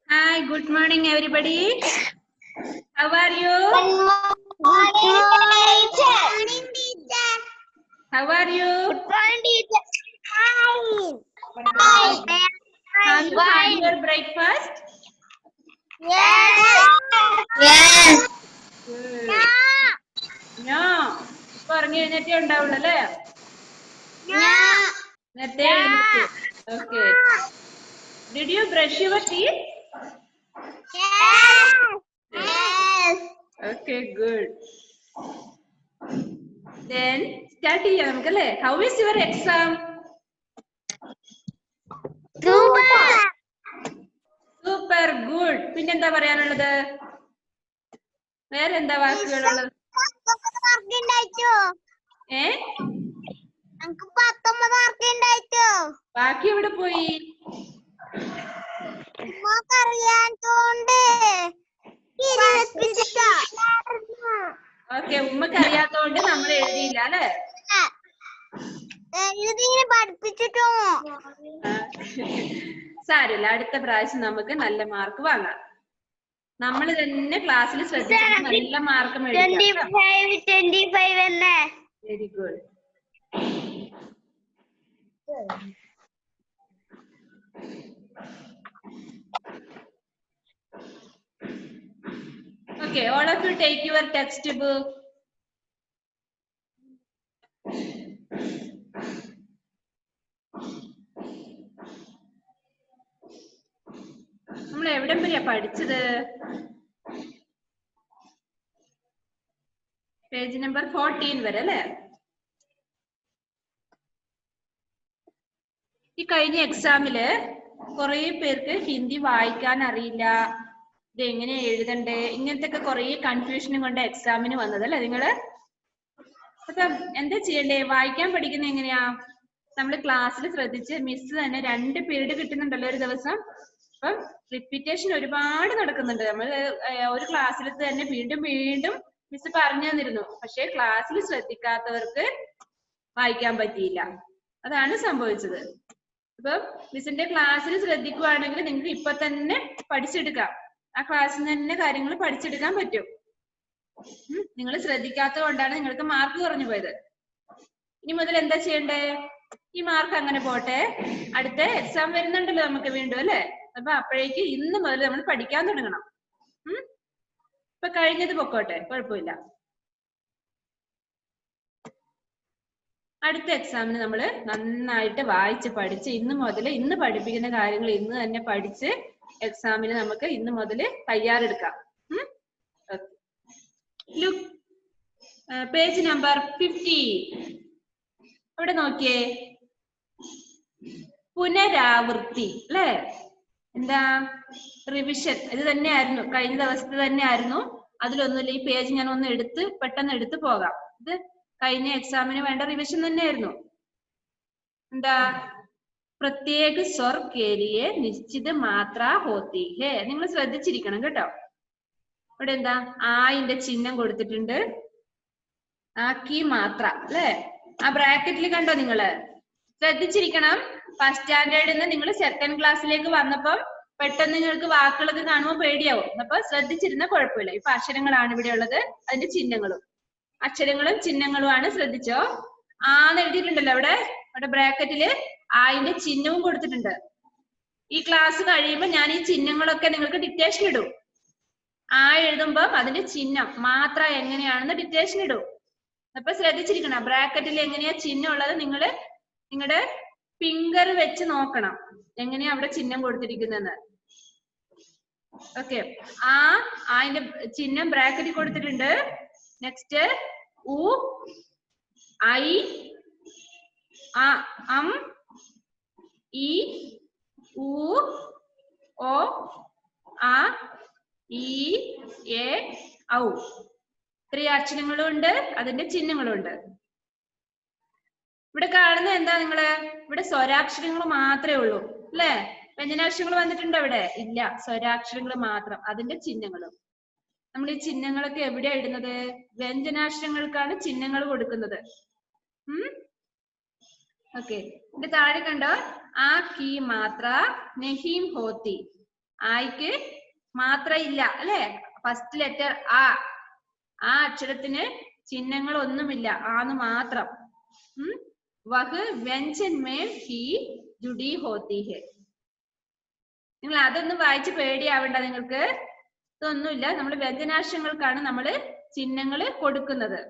Hi, good morning everybody. How are you? Good morning, teacher. How are you? Good morning, teacher. Hi. Have you had your breakfast? Yes. Yes. Good. No. പറഞ്ഞു എഴുന്നേറ്റേ ഉണ്ടാവുള്ളൂ അല്ലേ? നേരത്തെ എഴുന്നേറ്റു. Okay. Did you brush your teeth? Yes. Okay, good. Then start ചെയ്യാം നമുക്കല്ലേ? How is your exam? Super good. പിന്നെന്താ പറയാനുള്ളത്? വേറെന്താ വാക്കുകളുള്ളത്? ബാക്കി എവിടെ പോയി? ഓക്കെ, ഉമ്മക്ക് അറിയാത്തോണ്ട് നമ്മൾ എഴുതിയില്ല അല്ലേ? പഠിപ്പിച്ചിട്ടോ സാരില്ല, അടുത്ത പ്രാവശ്യം നമുക്ക് നല്ല മാർക്ക് വാങ്ങാം. നമ്മൾ തന്നെ ക്ലാസ്സിൽ ശ്രദ്ധിച്ച് നല്ല മാർക്ക് മേടിക്കാം. 25 very good. Okay, all of you take your textbook. നമ്മൾ എവിടം വരെയാ പഠിച്ചത്? പേജ് നമ്പർ 14 വരെ അല്ലേ? ഈ കഴിഞ്ഞ എക്സാമില് കുറെ പേർക്ക് ഹിന്ദി വായിക്കാൻ അറിയില്ല, ഇത് എങ്ങനെ എഴുതണ്ടേ, ഇങ്ങനത്തെ ഒക്കെ കുറെ കൺഫ്യൂഷനും കൊണ്ട് എക്സാമിന് വന്നത് അല്ലേ നിങ്ങള്? അപ്പൊ എന്താ ചെയ്യണ്ടേ? വായിക്കാൻ പഠിക്കുന്നത് എങ്ങനെയാ? നമ്മൾ ക്ലാസ്സിൽ ശ്രദ്ധിച്ച് മിസ് തന്നെ 2 പീരീഡ് കിട്ടുന്നുണ്ടല്ലോ ഒരു ദിവസം. അപ്പം റിപ്പീറ്റേഷൻ ഒരുപാട് നടക്കുന്നുണ്ട്. നമ്മൾ ഒരു ക്ലാസ്സിൽ തന്നെ വീണ്ടും വീണ്ടും മിസ് പറഞ്ഞു തന്നിരുന്നു. പക്ഷെ ക്ലാസ്സിൽ ശ്രദ്ധിക്കാത്തവർക്ക് വായിക്കാൻ പറ്റിയില്ല. അതാണ് സംഭവിച്ചത്. അപ്പം മിസ്സിന്റെ ക്ലാസ്സിൽ ശ്രദ്ധിക്കുവാണെങ്കിൽ നിങ്ങൾക്ക് ഇപ്പൊ തന്നെ പഠിച്ചെടുക്കാം. ആ ക്ലാസ്സിൽ നിന്ന് തന്നെ കാര്യങ്ങൾ പഠിച്ചെടുക്കാൻ പറ്റും. നിങ്ങൾ ശ്രദ്ധിക്കാത്തത് കൊണ്ടാണ് നിങ്ങൾക്ക് മാർക്ക് കുറഞ്ഞു പോയത്. ഇനി മുതൽ എന്താ ചെയ്യണ്ടേ? ഈ മാർക്ക് അങ്ങനെ പോട്ടെ, അടുത്ത എക്സാം വരുന്നുണ്ടല്ലോ നമുക്ക് വീണ്ടും അല്ലേ? അപ്പൊ അപ്പോഴേക്ക് ഇന്ന് മുതൽ നമ്മൾ പഠിക്കാൻ തുടങ്ങണം. ഇപ്പൊ കഴിഞ്ഞത് പൊക്കോട്ടെ, കുഴപ്പമില്ല. അടുത്ത എക്സാമിന് നമ്മൾ നന്നായിട്ട് വായിച്ച് പഠിച്ച് ഇന്ന് പഠിപ്പിക്കുന്ന കാര്യങ്ങൾ ഇന്ന് തന്നെ പഠിച്ച് എക്സാമിന് നമുക്ക് ഇന്ന് മുതൽ തയ്യാറെടുക്കാം. Look page number 50. അവിടെ നോക്കിയേ, പുനരാവൃത്തി അല്ലേ? എന്താ? റിവിഷൻ. ഇത് തന്നെയായിരുന്നു കഴിഞ്ഞ ദിവസത്തെ തന്നെയായിരുന്നു. അതിലൊന്നുമില്ല. ഈ പേജ് ഞാൻ ഒന്ന് പെട്ടെന്ന് എടുത്ത് പോകാം. ഇത് കഴിഞ്ഞ എക്സാമിന് വേണ്ട റിവിഷൻ തന്നെയായിരുന്നു. എന്താ? പ്രത്യേക സ്വർ കേലിയെ നിശ്ചിത മാത്ര ഹോത്തി ഹേ. നിങ്ങൾ ശ്രദ്ധിച്ചിരിക്കണം കേട്ടോ. ഇവിടെ എന്താ? ആയിന്റെ ചിഹ്നം കൊടുത്തിട്ടുണ്ട്. ആക്കി മാത്ര അല്ലേ? ആ ബ്രാക്കറ്റിൽ കണ്ടോ? നിങ്ങള് ശ്രദ്ധിച്ചിരിക്കണം. ഫസ്റ്റ് സ്റ്റാൻഡേർഡിൽ നിന്ന് നിങ്ങൾ സെക്കൻഡ് ക്ലാസ്സിലേക്ക് വന്നപ്പം പെട്ടെന്ന് നിങ്ങൾക്ക് വാക്കുകളൊക്കെ കാണുമ്പോൾ പേടിയാവും. അപ്പൊ ശ്രദ്ധിച്ചിരുന്ന കുഴപ്പമില്ല. ഇപ്പൊ അക്ഷരങ്ങളാണ് ഇവിടെ ഉള്ളത്, അതിന്റെ ചിഹ്നങ്ങളും. അക്ഷരങ്ങളും ചിഹ്നങ്ങളും ആണ്. ശ്രദ്ധിച്ചോ? ആന്ന് എഴുതിയിട്ടുണ്ടല്ലോ അവിടെ ബ്രാക്കറ്റില് ആയിന്റെ ചിഹ്നവും കൊടുത്തിട്ടുണ്ട്. ഈ ക്ലാസ് കഴിയുമ്പോൾ ഞാൻ ഈ ചിഹ്നങ്ങളൊക്കെ നിങ്ങൾക്ക് ഡിക്റ്റേഷൻ ഇടും. ആ എഴുതുമ്പോ അതിന്റെ ചിഹ്നം മാത്ര എങ്ങനെയാണെന്ന് ഡിക്റ്റേഷൻ ഇടും. അപ്പൊ ശ്രദ്ധിച്ചിരിക്കണം. ബ്രാക്കറ്റിൽ എങ്ങനെയാ ചിഹ്നം ഉള്ളത് നിങ്ങള് നിങ്ങളുടെ ഫിംഗർ വെച്ച് നോക്കണം എങ്ങനെയാ അവിടെ ചിഹ്നം കൊടുത്തിരിക്കുന്നെന്ന്. ഓക്കെ, അതിന്റെ ചിഹ്നം ബ്രാക്കറ്റിൽ കൊടുത്തിട്ടുണ്ട്. നെക്സ്റ്റ് ഉ, ഐ, അം, ഇ, ഉ, ഓ, ആ, ഈ, എ, ഔ. 3 അക്ഷരങ്ങളും ഉണ്ട്, അതിന്റെ ചിഹ്നങ്ങളും ഉണ്ട്. ഇവിടെ കാണുന്നത് എന്താ? നിങ്ങള് ഇവിടെ സ്വരാക്ഷരങ്ങൾ മാത്രമേ ഉള്ളൂ അല്ലേ? വ്യഞ്ജനാക്ഷരങ്ങൾ വന്നിട്ടുണ്ടോ ഇവിടെ? ഇല്ല, സ്വരാക്ഷരങ്ങൾ മാത്രം, അതിന്റെ ചിഹ്നങ്ങളും. നമ്മൾ ഈ ചിഹ്നങ്ങളൊക്കെ എവിടെയാ ഇടുന്നത്? വ്യഞ്ജനാക്ഷരങ്ങൾക്കാണ് ചിഹ്നങ്ങൾ കൊടുക്കുന്നത്. ഓക്കെ, ഇതിന്റെ താഴെ കണ്ടോ ആ കീ മാത്ര നഹീം ഹോത്തി. ആയിക്ക് മാത്ര ഇല്ല അല്ലെ, ഫസ്റ്റ് ലെറ്റർ ആ അക്ഷരത്തിന് ചിഹ്നങ്ങൾ ഒന്നുമില്ല, ആന്ന് മാത്രം. വഹ് വ്യഞ്ജൻ മേം ഹി ജുഡി ഹോത്തി ഹെ. നിങ്ങൾ അതൊന്നും വായിച്ച് പേടിയാവണ്ട, നിങ്ങൾക്ക് ഇതൊന്നുമില്ല. നമ്മൾ വ്യഞ്ജനാക്ഷരങ്ങൾക്കാണ് നമ്മൾ ചിഹ്നങ്ങൾ കൊടുക്കുന്നത്.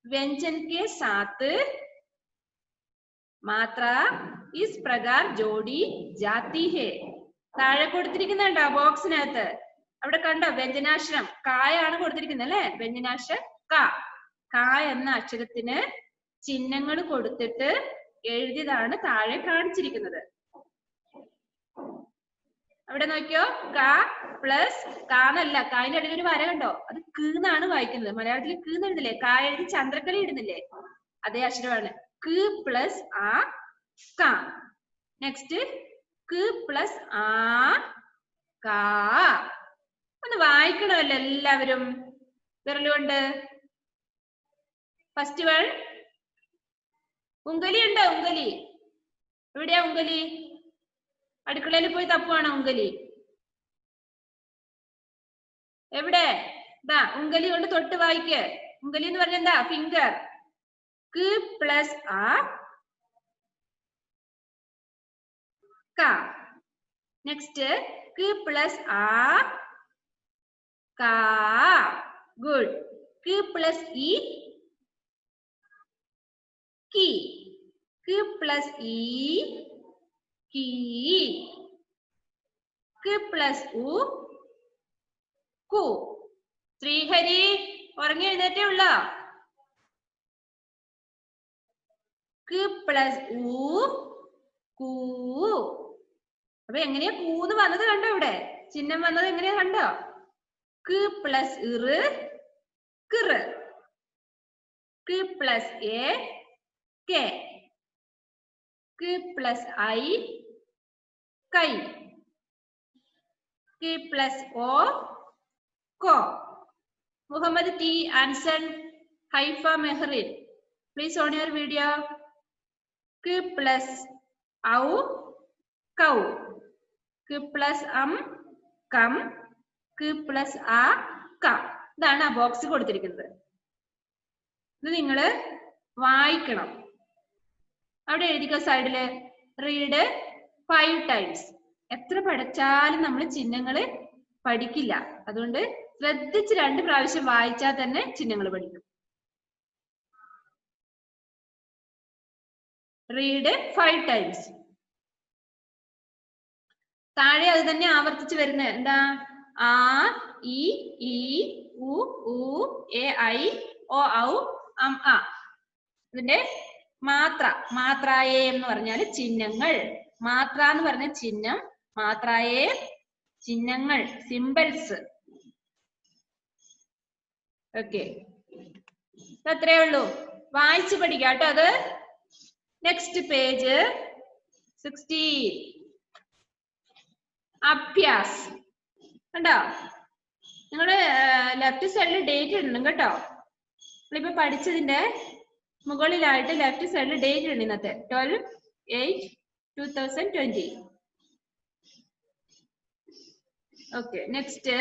വ്യഞ്ജൻ കെ സാത്ത് മാത്ര ഇസ് പ്രകാർ ജോഡി ജാതി ഹെ. താഴെ കൊടുത്തിരിക്കുന്നുണ്ടോ ബോക്സിനകത്ത്? അവിടെ കണ്ടോ വ്യഞ്ജനാക്ഷരം കായാണ് കൊടുത്തിരിക്കുന്നത് അല്ലെ, വ്യഞ്ജനാക്ഷരം ക എന്ന അക്ഷരത്തിന് ചിഹ്നങ്ങൾ കൊടുത്തിട്ട് എഴുതിയതാണ് താഴെ കാണിച്ചിരിക്കുന്നത്. അവിടെ നോക്കിയോ, ക പ്ലസ് കാന്നല്ല, കായന്റെ ഇടയിൽ ഒരു വര കണ്ടോ, അത് കീന്നാണ് വായിക്കുന്നത്. മലയാളത്തിൽ കീന്ന് എഴുതില്ലേ, കാ എഴുതി ചന്ദ്രക്കല ഇടുന്നില്ലേ, അതേ അക്ഷരമാണ്. ക് പ്ലസ് ആ ക. നെക്സ്റ്റ് ക് പ്ലസ് ആ കാ. ഒന്ന് വായിക്കണമല്ലോ എല്ലാവരും വിരലുകൊണ്ട്. ഫസ്റ്റ് വൺ ഉങ്കലി ഉണ്ടോ? ഉങ്കലി എവിടെയാ? ഉങ്കലി അടുക്കളയിൽ പോയി തപ്പുവാണോ ഉങ്കലി? എവിടെ? ദാ ഉങ്കലി കൊണ്ട് തൊട്ട് വായിക്ക്. ഉങ്കലി എന്ന് പറഞ്ഞ എന്താ? ഫിംഗർ. ക് പ്ലസ് ആ ക. നെക്സ്റ്റ് ക് പ്ലസ് ആ കാ. ഗുഡ്. ക് പ്ലസ് ഇ കി. ക് പ്ലസ് ഇ കീ. ക് പ്ലസ് ഉ കു. ശ്രീഹരി ഉറങ്ങി എഴുന്നേറ്റേ ഉള്ളോ? ക് പ്ലസ് ഉ കൂ. അപ്പൊ എങ്ങനെയാ കൂന്ന് വന്നത് കണ്ടോ? ഇവിടെ ചിഹ്നം വന്നത് എങ്ങനെയാ കണ്ടോ? ക് പ്ലസ് ഇറ് കിറ്. ക് പ്ലസ് എ കെ. ക് പ്ലസ് ഐ കൈ. ക് പ്ലസ് ഓ കോ. Muhammad T Anson Haifa Mehrin, please on your video. K plus au cow. K plus kam. K plus a ka. ഇതാണ് ആ ബോക്സ് കൊടുത്തിരിക്കുന്നത്. ഇത് നിങ്ങൾ വായിക്കണം. അവിടെ എഴുതിക്കോ സൈഡില്, റീഡ് 5 times. എത്ര പഠിച്ചാലും നമ്മൾ ചിഹ്നങ്ങൾ പഠിക്കില്ല, അതുകൊണ്ട് ശ്രദ്ധിച്ച് 2 പ്രാവശ്യം വായിച്ചാൽ തന്നെ ചിഹ്നങ്ങൾ പഠിക്കും. Read 5 times. താഴെ അത് തന്നെ ആവർത്തിച്ച് വരുന്നത് എന്താ? ആ ഇ ഈ ഉ ഊ എ ഐ ഓ ഔ അം ആ. ഇതിന്റെ മാത്രായേ എന്ന് പറഞ്ഞാൽ ചിഹ്നങ്ങൾ. മാത്ര എന്ന് പറഞ്ഞ ചിഹ്നം, മാത്രായേ ചിഹ്നങ്ങൾ, സിമ്പിൾസ്. ഓക്കെ, അത്രേ ഉള്ളൂ. വായിച്ചു പഠിക്കാം കേട്ടോ അത്. Next page 16. അഭ്യാസ് കണ്ടോ? നിങ്ങളുടെ ലെഫ്റ്റ് സൈഡിൽ ഡേറ്റ് ഇടണം കേട്ടോ. നമ്മളിപ്പോ പഠിച്ചതിന്റെ മുകളിലായിട്ട് ലെഫ്റ്റ് സൈഡിൽ ഡേറ്റ് ഉണ്ട്. ഇന്നത്തെ 12/8/2020. ഓക്കെ, നെക്സ്റ്റ്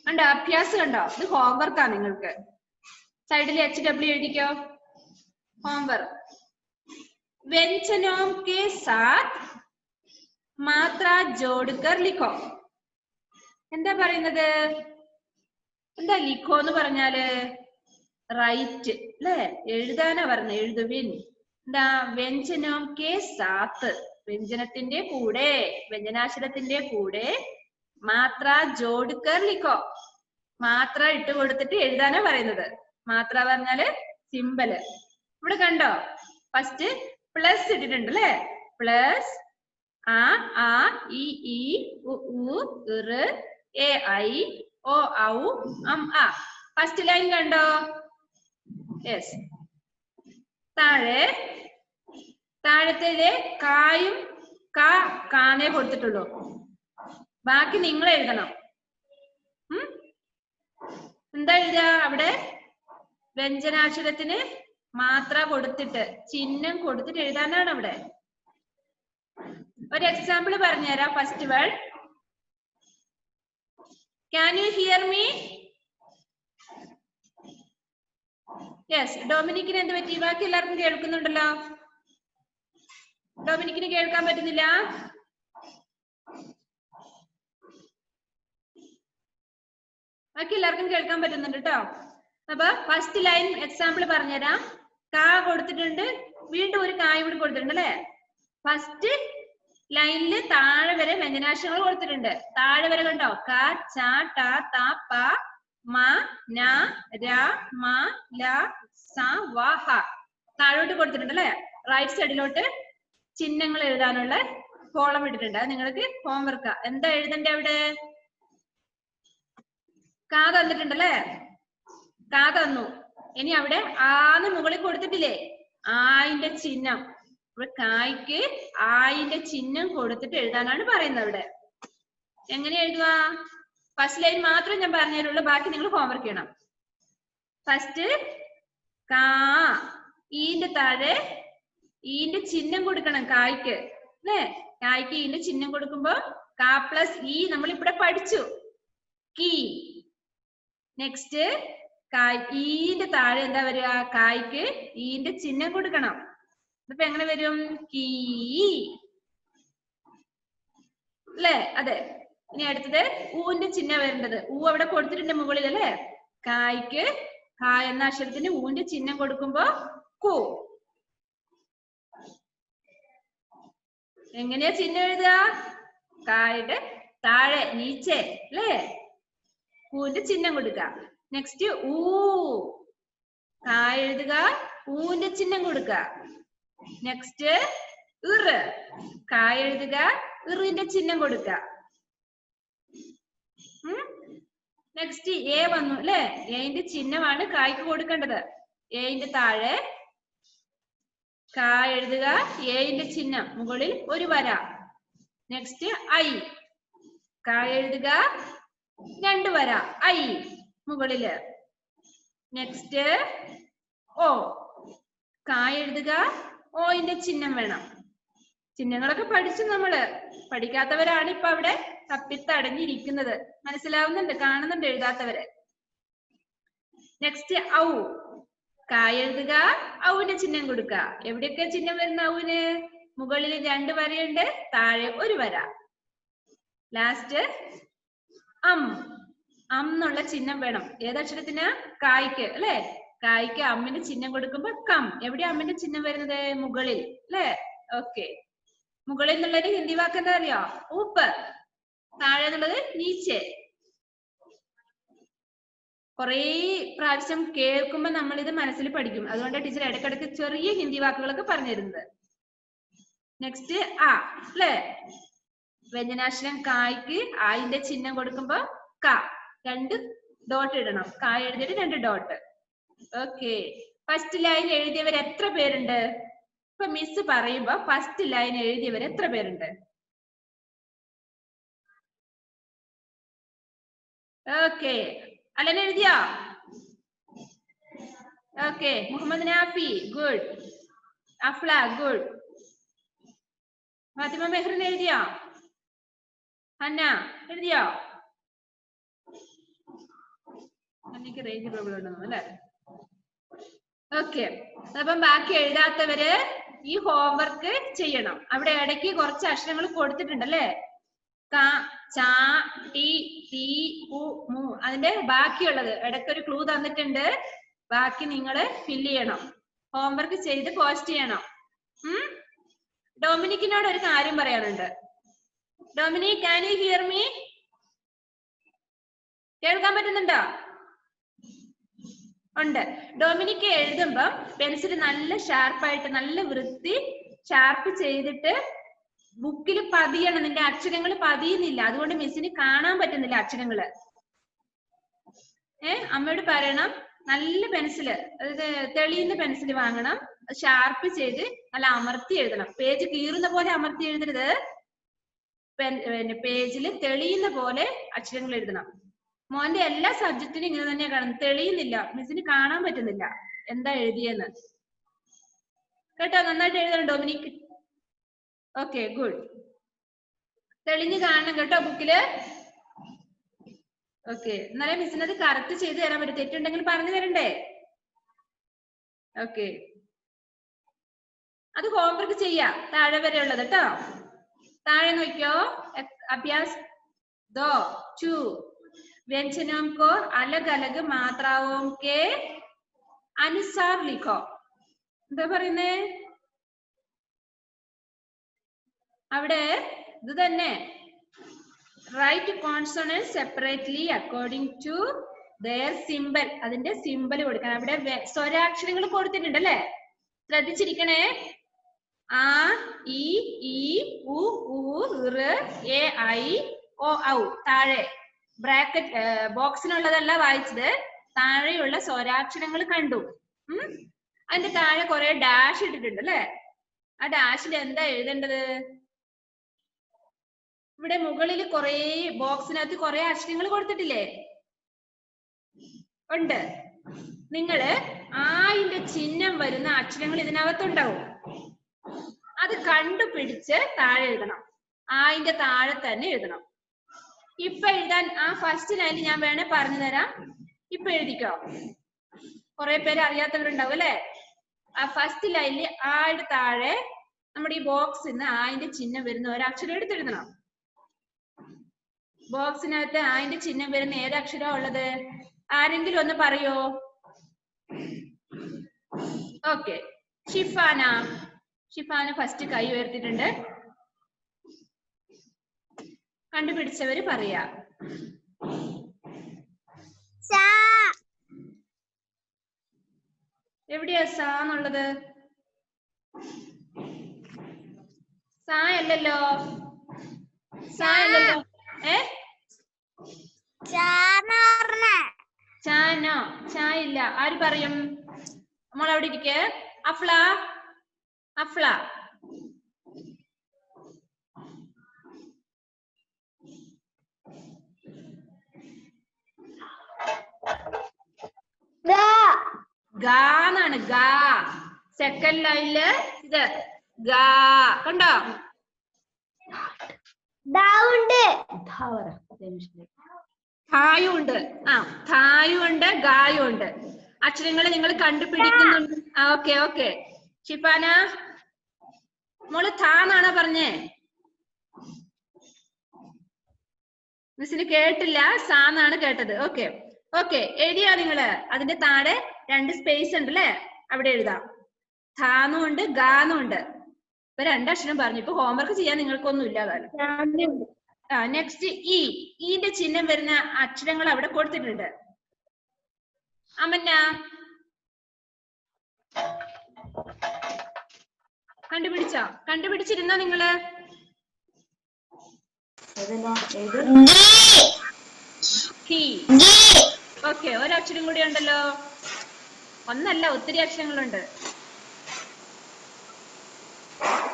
കണ്ടോ? അഭ്യാസ് കണ്ടോ? ഇത് ഹോംവർക്കാ നിങ്ങൾക്ക്. സൈഡിൽ HW എഴുതിക്കോ, होमवर्क. व्यंजनों के साथ मात्रा जोड़कर लिखो. എന്താ പറയുന്നത്? എന്താ ലിഖോ എന്ന് പറഞ്ഞാല്? റൈറ്റ് അല്ലേ, എഴുതാനാ പറഞ്ഞ, എഴുതുവിൻ. എന്താ? വ്യഞ്ജനോം കെ സാത്ത്, വ്യഞ്ജനത്തിന്റെ കൂടെ, വ്യഞ്ജനാക്ഷരത്തിന്റെ കൂടെ മാത്ര ജോഡ്കർ ലിഖോ, മാത്ര ഇട്ട് കൊടുത്തിട്ട് എഴുതാനാ പറയുന്നത്. മാത്ര പറഞ്ഞാല് സിമ്പല്. ഇവിടെ കണ്ടോ? ഫസ്റ്റ് പ്ലസ് ഇട്ടിട്ടുണ്ട് അല്ലേ? പ്ലസ് ആ ഇ ഈ ഉ ഊ ഇറ് എ ഐ ഓ ഔ അം ആ. ഫസ്റ്റ് ലൈൻ കണ്ടോ? യെസ്. താഴത്തെ കായും കാന്നേ കൊടുത്തിട്ടുള്ളൂ, ബാക്കി നിങ്ങൾ എഴുതണം. എന്താ എഴുതുക അവിടെ? വ്യഞ്ജനാക്ഷരത്തിന് മാത്ര കൊടുത്തിട്ട് ചിഹ്നം കൊടുത്തിട്ട് എഴുതാനാണ് അവിടെ. ഒരു എക്സാമ്പിൾ പറഞ്ഞുതരാം. First one, can you hear me? Yes, ഡൊമിനിക്കിന് എന്ത് പറ്റി? ബാക്കി എല്ലാവർക്കും കേൾക്കുന്നുണ്ടല്ലോ. ഡൊമിനിക്കിന് കേൾക്കാൻ പറ്റുന്നില്ല? ബാക്കി എല്ലാവർക്കും കേൾക്കാൻ പറ്റുന്നുണ്ട് കേട്ടോ. അപ്പൊ ഫസ്റ്റ് ലൈൻ എക്സാമ്പിൾ പറഞ്ഞുതരാം. കാ കൊടുത്തിട്ടുണ്ട്, വീണ്ടും ഒരു കായ് കൂടി കൊടുത്തിട്ടുണ്ട് അല്ലെ. ഫസ്റ്റ് ലൈനില് താഴെ വരെ വ്യഞ്ജനാക്ഷരങ്ങൾ കൊടുത്തിട്ടുണ്ട്. താഴെ വരെ കണ്ടോ? ക, ച, ട, ത, പ, മ, ന, ര, മ, ല, സ, വ, ഹ. താഴോട്ട് കൊടുത്തിട്ടുണ്ട് അല്ലെ. റൈറ്റ് സൈഡിലോട്ട് ചിഹ്നങ്ങൾ എഴുതാനുള്ള കോളം ഇട്ടിട്ടുണ്ട്. അത് നിങ്ങൾക്ക് ഹോംവർക്കാ. എന്താ എഴുതണ്ടേ അവിടെ? കാ തന്നിട്ടുണ്ടല്ലേ, കാ തന്നു. ഇനി അവിടെ ആന്ന് മുകളിൽ കൊടുത്തിട്ടില്ലേ, ആയിന്റെ ചിഹ്നം. ഇവിടെ കായ്ക്ക് ആയിന്റെ ചിഹ്നം കൊടുത്തിട്ട് എഴുതാനാണ് പറയുന്നത്. അവിടെ എങ്ങനെ എഴുതുക? ഫസ്റ്റ് ലൈൻ മാത്രം ഞാൻ പറഞ്ഞുതരുള്ളൂ, ബാക്കി നിങ്ങൾ ഹോംവർക്ക് ചെയ്യണം. ഫസ്റ്റ് കാ, ഈന്റെ താഴെ ഈന്റെ ചിഹ്നം കൊടുക്കണം കായ്ക്ക് അല്ലേ. കായ്ക്ക് ഈന്റെ ചിഹ്നം കൊടുക്കുമ്പോ കാ പ്ലസ് ഈ നമ്മൾ ഇവിടെ പഠിച്ചു, കീ. നെക്സ്റ്റ് ഈന്റെ താഴെ എന്താ വരിക? കായ്ക്ക് ഈന്റെ ചിഹ്നം കൊടുക്കണം. ഇതിപ്പോ എങ്ങനെ വരും? കീ അല്ലേ? അതെ. ഇനി അടുത്തത് ഊന്റെ ചിഹ്നം വരേണ്ടത്. ഊ അവിടെ കൊടുത്തിട്ടുണ്ട് മുകളിൽ അല്ലേ. കായ്ക്ക് കാ എന്ന അക്ഷരത്തിന് ഊന്റെ ചിഹ്നം കൊടുക്കുമ്പോ കു. എങ്ങനെയാ ചിഹ്നം എഴുതുക? കായുടെ താഴെ നീച്ചെ അല്ലേ, ഊന്റെ ചിഹ്നം കൊടുക്കുക. നെക്സ്റ്റ് ഊ, കാ എഴുതുക, ഊന്റെ ചിഹ്നം കൊടുക്കുക. നെക്സ്റ്റ് ഇറ്, കാ എഴുതുക, ഇറിന്റെ ചിഹ്നം കൊടുക്കുക. നെക്സ്റ്റ് എ വന്നു അല്ലെ. എന്റെ ചിഹ്നമാണ് കായ്ക്ക് കൊടുക്കേണ്ടത്. എന്റെ താഴെ കാ എഴുതുക, എന്റെ ചിഹ്നം, മുകളിൽ ഒരു വര. നെക്സ്റ്റ് ഐ, കാ എഴുതുക, രണ്ട് വര, ഐ മുകളില്. നെക്സ്റ്റ് ഓ, കാ എഴുതുക, ഓന്റെ ചിഹ്നം വേണം. ചിഹ്നങ്ങളൊക്കെ പഠിച്ചു നമ്മള്. പഠിക്കാത്തവരാണ് ഇപ്പൊ അവിടെ തപ്പിത്തടഞ്ഞിരിക്കുന്നത്. മനസ്സിലാവുന്നുണ്ട്, കാണുന്നുണ്ട് എഴുതാത്തവര്. നെക്സ്റ്റ് ഔ, കാ എഴുതുക, ഔന്റെ ചിഹ്നം കൊടുക്കുക. എവിടെയൊക്കെ ചിഹ്നം വരുന്ന ഔന്? മുകളിൽ രണ്ട് വരയുണ്ട്, താഴെ ഒരു വര. ലാസ്റ്റ് അം, എന്നുള്ള ചിഹ്നം വേണം. ഏതക്ഷരത്തിന്? കായ്ക്ക് അല്ലെ. കായ്ക്ക് അമ്മിന്റെ ചിഹ്നം കൊടുക്കുമ്പോ കം. എവിടെയാ അമ്മിന്റെ ചിഹ്നം വരുന്നത്? മുകളിൽ അല്ലെ. ഓക്കെ. മുകളിൽ എന്നുള്ളത് ഹിന്ദി വാക്ക് എന്താ അറിയോ? ഊപ്പ്. താഴെ എന്നുള്ളത് നീച്ചെ. കുറേ പ്രാവശ്യം കേൾക്കുമ്പോ നമ്മൾ ഇത് മനസ്സിൽ പഠിക്കും. അതുകൊണ്ട് ടീച്ചർ ഇടയ്ക്കിടയ്ക്ക് ചെറിയ ഹിന്ദി വാക്കുകളൊക്കെ പറഞ്ഞു തരുന്നത്. നെക്സ്റ്റ് ആ അല്ലെ. വ്യഞ്ജനാക്ഷരം കായ്ക്ക് ആയിന്റെ ചിഹ്നം കൊടുക്കുമ്പോ ക, രണ്ട് ഡോട്ട് ഇടണം. കാ എഴുതിയിട്ട് രണ്ട് ഡോട്ട്. ഓക്കെ. ഫസ്റ്റ് ലൈൻ എഴുതിയവർ എത്ര പേരുണ്ട്? ഇപ്പൊ മിസ് പറയുമ്പോ ഫസ്റ്റ് ലൈൻ എഴുതിയവർ എത്ര പേരുണ്ട്? ഓക്കെ. അലൻ എഴുതിയോ? Okay. Muhammad Nafi good. Afla good. Fathima Mehrin എഴുതിയോ? ഹന്ന എഴുതിയോ? എനിക്ക് റേഞ്ച് പ്രോബ്ലം ഉണ്ടെന്ന് അല്ലെ. ഓക്കെ. അപ്പം ബാക്കി എഴുതാത്തവര് ഈ ഹോംവർക്ക് ചെയ്യണം. അവിടെ ഇടയ്ക്ക് കുറച്ച് അക്ഷരങ്ങൾ കൊടുത്തിട്ടുണ്ട് അല്ലെ. ക, ച, ടി, തി, ഉ, മു. അതിന്റെ ബാക്കിയുള്ളത് ഇടയ്ക്കൊരു ക്ലൂ തന്നിട്ടുണ്ട്. ബാക്കി നിങ്ങള് ഫില്ല് ചെയ്യണം. ഹോംവർക്ക് ചെയ്ത് പോസ്റ്റ് ചെയ്യണം. ഡൊമിനിക്കിനോട് ഒരു കാര്യം പറയാനുണ്ട്. Dominic, can you hear me? കേൾക്കാൻ പറ്റുന്നുണ്ടോ? ഉണ്ട്. ഡൊമിനിക് എഴുതുമ്പോ പെൻസിൽ നല്ല ഷാർപ്പായിട്ട് നല്ല വൃത്തി ഷാർപ്പ് ചെയ്തിട്ട് ബുക്കിൽ പതിയണം. നിന്റെ അക്ഷരങ്ങൾ പതിയുന്നില്ല, അതുകൊണ്ട് മിസ്സിന് കാണാൻ പറ്റുന്നില്ല അക്ഷരങ്ങള്. അമ്മയോട് പറയണം നല്ല പെൻസില്, അതായത് തെളിയുന്ന പെൻസിൽ വാങ്ങണം. ഷാർപ്പ് ചെയ്ത് നല്ല അമർത്തി എഴുതണം. പേജ് കീറുന്ന പോലെ അമർത്തി എഴുതരുത്. പേജിൽ തെളിയുന്ന പോലെ അക്ഷരങ്ങൾ എഴുതണം. മോന്റെ എല്ലാ സബ്ജക്റ്റിനും ഇങ്ങനെ തന്നെയാ കാണുന്നത്. തെളിയുന്നില്ല, മിസ്സിന് കാണാൻ പറ്റുന്നില്ല എന്താ എഴുതിയെന്ന്. കേട്ടോ? നന്നായിട്ട് എഴുതണം ഡൊമിനിക്. Okay, good. തെളിഞ്ഞ് കാണണം കേട്ടോ ബുക്കില്. ഓക്കെ, എന്നാലേ മിസ്സിനത് കറക്റ്റ് ചെയ്ത് തരാൻ പറ്റും. തെറ്റുണ്ടെങ്കിൽ പറഞ്ഞു തരണ്ടേ? ഓക്കെ, അത് ഹോംവർക്ക് ചെയ്യാം. താഴെ വരെ ഉള്ളത് കേട്ടോ. താഴെ നോക്കിയോ. അഭ്യാസ് 2 2 व्यंजनों को अलग अलग मात्राओं के अनुसार लिखो. എന്താ പറയുന്നേ അവിടെ? ഇത് തന്നെ. Write consonant separately according to their symbol. അതിന്റെ സിമ്പൽ കൊടുക്കണം. അവിടെ സ്വരാക്ഷരങ്ങൾ കൊടുത്തിട്ടുണ്ട് അല്ലേ? ശ്രദ്ധിച്ചിരിക്കണേ. ആ, ഇ, ഈ, ഉ, ഊ, ഋ, എ, ഐ, ഓ, ഔ. താഴെ ബ്രാക്കറ്റ് ബോക്സിനുള്ളതല്ല വായിച്ചത്. താഴെയുള്ള സ്വരാക്ഷരങ്ങൾ കണ്ടു. അതിന്റെ താഴെ കുറെ ഡാഷ് ഇട്ടിട്ടുണ്ട് അല്ലെ? ആ ഡാഷിൽ എന്താ എഴുതേണ്ടത്? ഇവിടെ മുകളിൽ കുറെ ബോക്സിനകത്ത് കുറെ അക്ഷരങ്ങൾ കൊടുത്തിട്ടില്ലേ? ഉണ്ട്. നിങ്ങള് ആയിന്റെ ചിഹ്നം വരുന്ന അക്ഷരങ്ങൾ ഇതിനകത്തുണ്ടാവും. അത് കണ്ടുപിടിച്ച് താഴെ എഴുതണം. ആയിന്റെ താഴെ തന്നെ എഴുതണം. ഇപ്പൊ എഴുതാൻ ആ ഫസ്റ്റ് ലൈനിൽ ഞാൻ വേണേ പറഞ്ഞു തരാം. ഇപ്പൊ എഴുതിക്കോ. കുറെ പേര് അറിയാത്തവരുണ്ടാവും അല്ലെ? ആ ഫസ്റ്റ് ലൈനിൽ ആയുടെ താഴെ നമ്മുടെ ഈ ബോക്സിൽ നിന്ന് ആയിന്റെ ചിഹ്നം വരുന്ന ഒരക്ഷരം എടുത്തെഴുതണം. ബോക്സിനകത്ത് ആയിന്റെ ചിഹ്നം വരുന്ന ഏതക്ഷരമാണ് ഉള്ളത്? ആരെങ്കിലും ഒന്ന് പറയോ? ഓക്കെ, ഷിഫാന. ഷിഫാന ഫസ്റ്റ് കൈ ഉയർത്തിയിട്ടുണ്ട്. കണ്ടുപിടിച്ചവര് പറയാ. എവിടെയാ സാ എന്നുള്ളത്? സാ അല്ലല്ലോ. സാ അല്ലല്ലോ. ചാനോ? ചാ ഇല്ല. ആര് പറയും? നമ്മൾ അവിടെ ഇരിക്കേ. അഫ്ല. അഫ്ല. ഗാന്നാണ്. ഗാ. സെക്കൻഡ് ലൈനില് ഇത് ഗാ. കണ്ടോ? ധായും ഉണ്ട്. ആ, ധായും ഉണ്ട്, ഗായും ഉണ്ട്. അക്ഷരങ്ങൾ നിങ്ങൾ കണ്ടുപിടിക്കുന്നുണ്ട്. Okay okay. ഷിഫാന മോള് ഥാന്നാണോ പറഞ്ഞേ? മിസ്സിന് കേട്ടില്ല. സാന്നാണ് കേട്ടത്. Okay okay. എഴുതിയാ നിങ്ങള്? അതിന്റെ താഴെ 2 സ്പേസ് ഉണ്ട് അല്ലെ? അവിടെ എഴുതാം. ഥാന്നും ഉണ്ട്, ഗാന്നും ഉണ്ട്. ഇപ്പൊ 2 അക്ഷരം പറഞ്ഞു. ഇപ്പൊ ഹോംവർക്ക് ചെയ്യാൻ നിങ്ങൾക്കൊന്നും ഇല്ലാതാലും. Next E. ഈന്റെ ചിഹ്നം വരുന്ന അക്ഷരങ്ങൾ അവിടെ കൊടുത്തിട്ടുണ്ട്. അമന്ന കണ്ടുപിടിച്ചോ? കണ്ടുപിടിച്ചിരുന്നോ നിങ്ങള്? ഓക്കെ, ഒരക്ഷരം കൂടി ഉണ്ടല്ലോ. ഒന്നല്ല, ഒത്തിരി അക്ഷരങ്ങളുണ്ട്.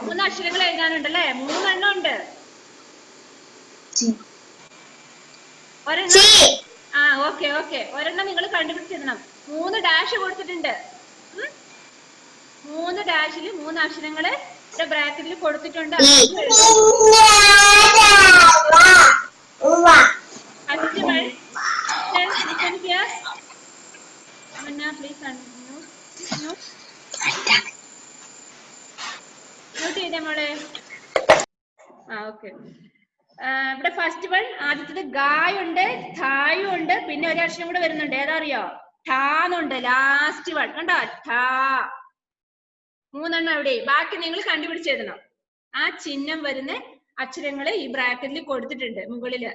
3 അക്ഷരങ്ങൾ എഴുതാനുണ്ടല്ലേ? 3 എണ്ണം ഉണ്ട്. ഒരെണ്ണം. ആ, ഓക്കെ ഓക്കെ. ഒരെണ്ണം നിങ്ങൾ കണ്ടുപിടിച്ചിടണം. 3 ഡാഷ് കൊടുത്തിട്ടുണ്ട്. 3 ഡാഷില് 3 അക്ഷരങ്ങള് ബ്രാക്കറ്റിൽ കൊടുത്തിട്ടുണ്ട്. മോളെ. ആ, ഓക്കെ. ഇവിടെ ഫസ്റ്റ് വൺ ആദ്യത്തത് ഗായുണ്ട്, ധായും ഉണ്ട്, പിന്നെ ഒരു അക്ഷരം കൂടെ വരുന്നുണ്ട്. ഏതാ അറിയോ? ഠാന്നുണ്ട്. ലാസ്റ്റ് വൺ കണ്ടോ? ഠാ. 3 എണ്ണം അവിടെ. ബാക്കി നിങ്ങൾ കണ്ടുപിടിച്ചെഴുതണം. ആ ചിഹ്നം വരുന്ന അക്ഷരങ്ങൾ ഈ ബ്രാക്കറ്റിൽ കൊടുത്തിട്ടുണ്ട് മുകളില്.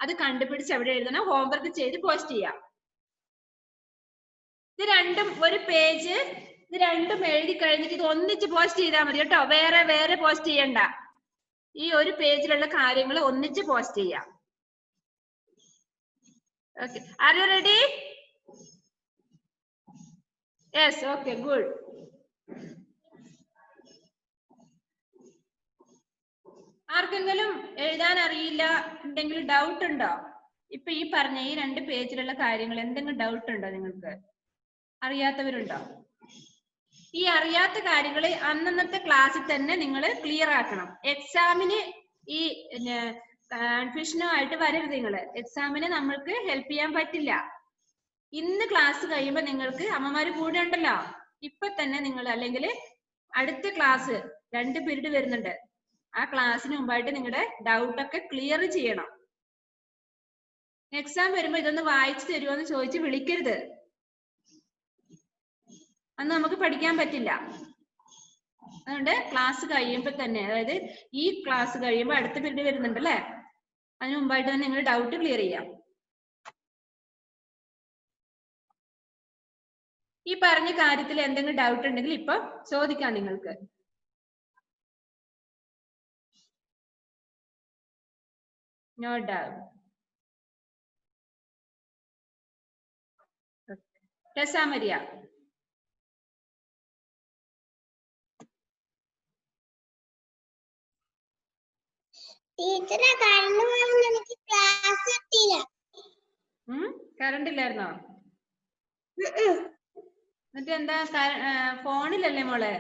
അത് കണ്ടുപിടിച്ച് അവിടെ എഴുതണം. ഹോംവർക്ക് ചെയ്ത് പോസ്റ്റ് ചെയ്യാം. ഇത് രണ്ടും ഒരു പേജ്. ഇത് രണ്ടും എഴുതി കഴിഞ്ഞിട്ട് ഇത് ഒന്നിച്ച് പോസ്റ്റ് ചെയ്താൽ മതി കേട്ടോ. വേറെ വേറെ പോസ്റ്റ് ചെയ്യണ്ട. ഈ ഒരു പേജിലുള്ള കാര്യങ്ങൾ ഒന്നിച്ച് പോസ്റ്റ് ചെയ്യാം. Okay, are you ready? Yes, okay, good. ആർക്കെങ്കിലും എഴുതാൻ അറിയില്ല എന്തെങ്കിലും ഡൗട്ട് ഉണ്ടോ? ഇപ്പൊ ഈ പറഞ്ഞ ഈ 2 പേജിലുള്ള കാര്യങ്ങൾ എന്തെങ്കിലും ഡൗട്ട് ഉണ്ടോ നിങ്ങൾക്ക്? അറിയാത്തവരുണ്ടോ? ഈ അറിയാത്ത കാര്യങ്ങൾ അന്നന്നത്തെ ക്ലാസ്സിൽ തന്നെ നിങ്ങൾ ക്ലിയർ ആക്കണം. എക്സാമിന് ഈ കൺഫ്യൂഷനുമായിട്ട് വരരുത്. നിങ്ങൾ എക്സാമിന് നമ്മൾക്ക് ഹെൽപ്പ് ചെയ്യാൻ പറ്റില്ല. ഇന്ന് ക്ലാസ് കഴിയുമ്പോൾ നിങ്ങൾക്ക് അമ്മമാര് കൂടെ ഉണ്ടല്ലോ, ഇപ്പൊ തന്നെ നിങ്ങൾ അല്ലെങ്കിൽ അടുത്ത ക്ലാസ് 2 പീരീഡ് വരുന്നുണ്ട്, ആ ക്ലാസ്സിന് മുമ്പായിട്ട് നിങ്ങളുടെ ഡൗട്ട് ഒക്കെ ക്ലിയർ ചെയ്യണം. എക്സാം വരുമ്പോ ഇതൊന്ന് വായിച്ചു തരുമോ എന്ന് ചോദിച്ച് വിളിക്കരുത്. അന്ന് നമുക്ക് പഠിക്കാൻ പറ്റില്ല. അതുകൊണ്ട് ക്ലാസ് കഴിയുമ്പോൾ തന്നെ, അതായത് ഈ ക്ലാസ് കഴിയുമ്പോൾ അടുത്ത പീരീഡ് വരുന്നുണ്ട് അല്ലേ, അതിന് മുമ്പായിട്ട് തന്നെ നിങ്ങൾ ഡൗട്ട് ക്ലിയർ ചെയ്യാം. ഈ പറഞ്ഞ കാര്യത്തിൽ എന്തെങ്കിലും ഡൗട്ട് ഉണ്ടെങ്കിൽ ഇപ്പൊ ചോദിക്കാം നിങ്ങൾക്ക്. No doubt. രസാമരിയ, ടീച്ചറെ കറണ്ട് പോയപ്പോൾ എനിക്ക് ക്ലാസ് കിട്ടിയില്ല. കറണ്ട് ഇല്ലായിരുന്നോ? എന്നിട്ട് എന്താ ഫോണിലല്ലേ മോളെ?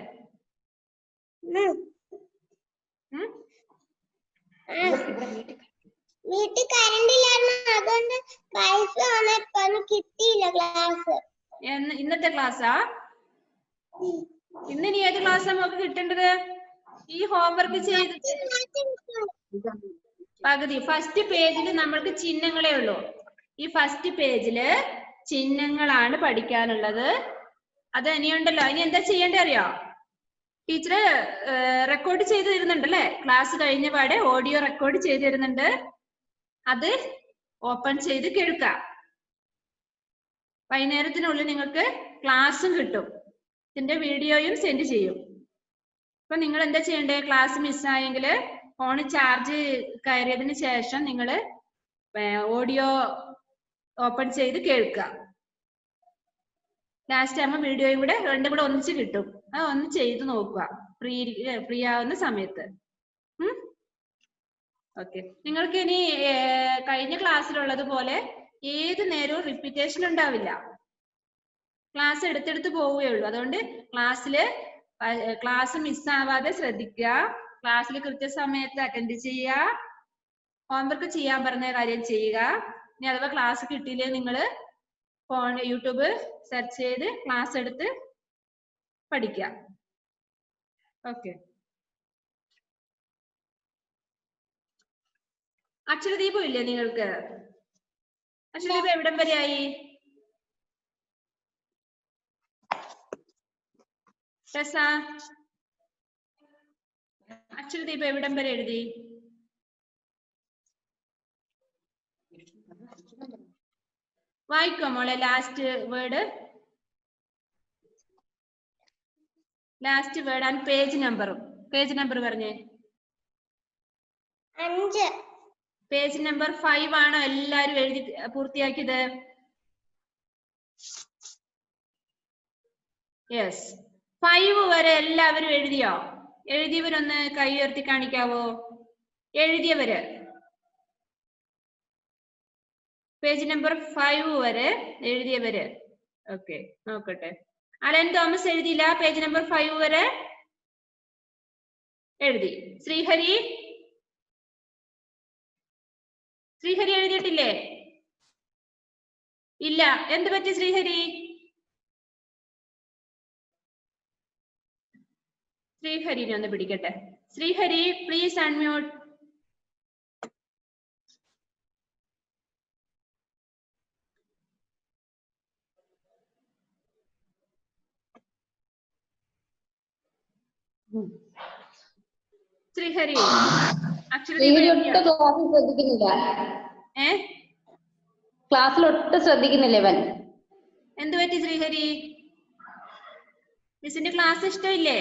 വീട്ടിൽ കറണ്ട് ഇല്ലായിരുന്നു, അതുകൊണ്ട് വൈഫൈ ഓണാക്കി കിട്ടിയില്ല ക്ലാസ്. ഇന്നത്തെ ക്ലാസ്സാ? ഇന്ന് ഇനി ഏത് ക്ലാസ്സാ നമുക്ക് കിട്ടേണ്ടത്? ഈ ഹോംവർക്ക് ചെയ്തിട്ട് പകുതി ഫസ്റ്റ് പേജിൽ നമ്മൾക്ക് ചിഹ്നങ്ങളേ ഉള്ളൂ. ഈ ഫസ്റ്റ് പേജില് ചിഹ്നങ്ങളാണ് പഠിക്കാനുള്ളത്. അത് ഇനിയുണ്ടല്ലോ. ഇനി എന്താ ചെയ്യേണ്ടത് അറിയോ? ടീച്ചറ് റെക്കോർഡ് ചെയ്ത് തരുന്നുണ്ട് അല്ലേ? ക്ലാസ് കഴിഞ്ഞ പാടെ ഓഡിയോ റെക്കോർഡ് ചെയ്ത് തരുന്നുണ്ട്. അത് ഓപ്പൺ ചെയ്ത് കേൾക്കാം. വൈകുന്നേരത്തിനുള്ളിൽ നിങ്ങൾക്ക് ക്ലാസ്സും കിട്ടും. ഇതിന്റെ വീഡിയോയും സെൻഡ് ചെയ്യും. അപ്പൊ നിങ്ങൾ എന്താ ചെയ്യണ്ടേ? ക്ലാസ് മിസ്സായെങ്കിൽ ഫോൺ ചാർജ് കയറിയതിന് ശേഷം നിങ്ങൾ ഓഡിയോ ഓപ്പൺ ചെയ്ത് കേൾക്കുക. ലാസ്റ്റ് ആകുമ്പോൾ വീഡിയോയും കൂടെ രണ്ടും കൂടെ ഒന്നിച്ച് കിട്ടും. അത് ഒന്ന് ചെയ്ത് നോക്കുക ഫ്രീ ആവുന്ന സമയത്ത്. ഓക്കെ. നിങ്ങൾക്ക് ഇനി കഴിഞ്ഞ ക്ലാസ്സിലുള്ളതുപോലെ ഏത് നേരവും റിപ്പീറ്റേഷൻ ഉണ്ടാവില്ല. ക്ലാസ് എടുത്തെടുത്ത് പോവുകയുള്ളൂ. അതുകൊണ്ട് ക്ലാസ് മിസ്സാവാതെ ശ്രദ്ധിക്കുക. ക്ലാസ്സിൽ കൃത്യസമയത്ത് അറ്റൻഡ് ചെയ്യുക. ഹോംവർക്ക് ചെയ്യാൻ പറഞ്ഞ കാര്യം ചെയ്യുക. ഇനി അഥവാ ക്ലാസ് കിട്ടിയില്ലേ നിങ്ങൾ യൂട്യൂബ് സെർച്ച് ചെയ്ത് ക്ലാസ് എടുത്ത് പഠിക്കുക. ഓക്കെ. അക്ഷരദീപം ഇല്ലേ നിങ്ങൾക്ക്? അക്ഷരദീപം എവിടം വരെയായി? അക്ഷരദീപം എവിടം വരെ എഴുതി? വായിക്കോ മോളെ last word. Last word and page നമ്പറും. പേജ് നമ്പർ പറഞ്ഞേ. 5. പേജ് നമ്പർ 5 ആണോ എല്ലാരും എഴുതി പൂർത്തിയാക്കിയത്? യെസ്. 5 വരെ എല്ലാവരും എഴുതിയോ? എഴുതിയവരൊന്ന് കൈ ഉയർത്തി കാണിക്കാവോ? എഴുതിയവര് പേജ് നമ്പർ 5 വരെ എഴുതിയവര്. ഓക്കെ, നോക്കട്ടെ. അലൻ തോമസ് എഴുതിയില്ല. പേജ് നമ്പർ 5 വരെ എഴുതി. ശ്രീഹരി എഴുതിയിട്ടില്ലേ? ഇല്ല. എന്ത് പറ്റി ശ്രീഹരി? ശ്രീഹരിനെ ഒന്ന് പിടിക്കട്ടെ. Sreehari please unmute. ശ്രീഹരി ക്ലാസ്സിൽ ഒട്ടും ശ്രദ്ധിക്കുന്നില്ല ഇവൻ. എന്ത് പറ്റി ശ്രീഹരി? മിസ്സിന്റെ ക്ലാസ് ഇഷ്ടമില്ലേ?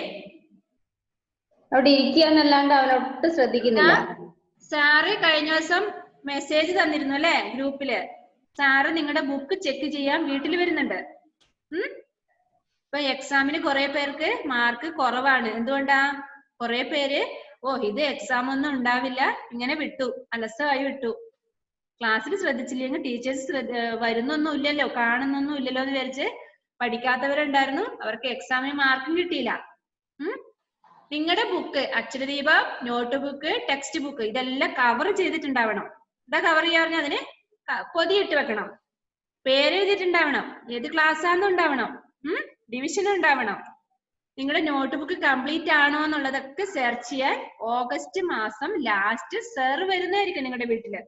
അവിടെ ഇരിക്കുകയെന്നല്ലാണ്ട് അവൻ ഒട്ടും ശ്രദ്ധിക്കുന്നില്ല. സാറ് കഴിഞ്ഞ ദിവസം മെസ്സേജ് തന്നിരുന്നു അല്ലെ ഗ്രൂപ്പില്. സാറ് നിങ്ങളുടെ ബുക്ക് ചെക്ക് ചെയ്യാൻ വീട്ടിൽ വരുന്നുണ്ട്. ഇപ്പൊ എക്സാമിന് കുറെ പേർക്ക് മാർക്ക് കുറവാണ്. എന്തുകൊണ്ടാ? കുറെ പേര് ഇത് എക്സാം ഒന്നും ഉണ്ടാവില്ല ഇങ്ങനെ വിട്ടു, അലസമായി വിട്ടു. ക്ലാസ്സിൽ ശ്രദ്ധിച്ചില്ലെങ്കിൽ ടീച്ചേഴ്സ് വരുന്നൊന്നും ഇല്ലല്ലോ, കാണുന്നൊന്നും ഇല്ലല്ലോ എന്ന് വിചാരിച്ച് പഠിക്കാത്തവരുണ്ടായിരുന്നു, അവർക്ക് എക്സാമിന് മാർക്കും കിട്ടിയില്ല. നിങ്ങളുടെ book, Aksharadeepam, note book, text book ഇതെല്ലാം കവർ ചെയ്തിട്ടുണ്ടാവണം. എന്താ കവർ ചെയ്യാറിഞ്ഞ അതിന് പൊതിയിട്ട് വെക്കണം, പേരെഴുതിയിട്ടുണ്ടാവണം, ഏത് ക്ലാസ് ആണെന്നും ഉണ്ടാവണം, ഡിവിഷൻ ഉണ്ടാവണം. നിങ്ങളുടെ നോട്ട് ബുക്ക് കംപ്ലീറ്റ് ആണോ എന്നുള്ളതൊക്കെ സെർച്ച് ചെയ്യാൻ ഓഗസ്റ്റ് മാസം ലാസ്റ്റ് സാർ വരുന്നതായിരിക്കും നിങ്ങളുടെ വീട്ടില്.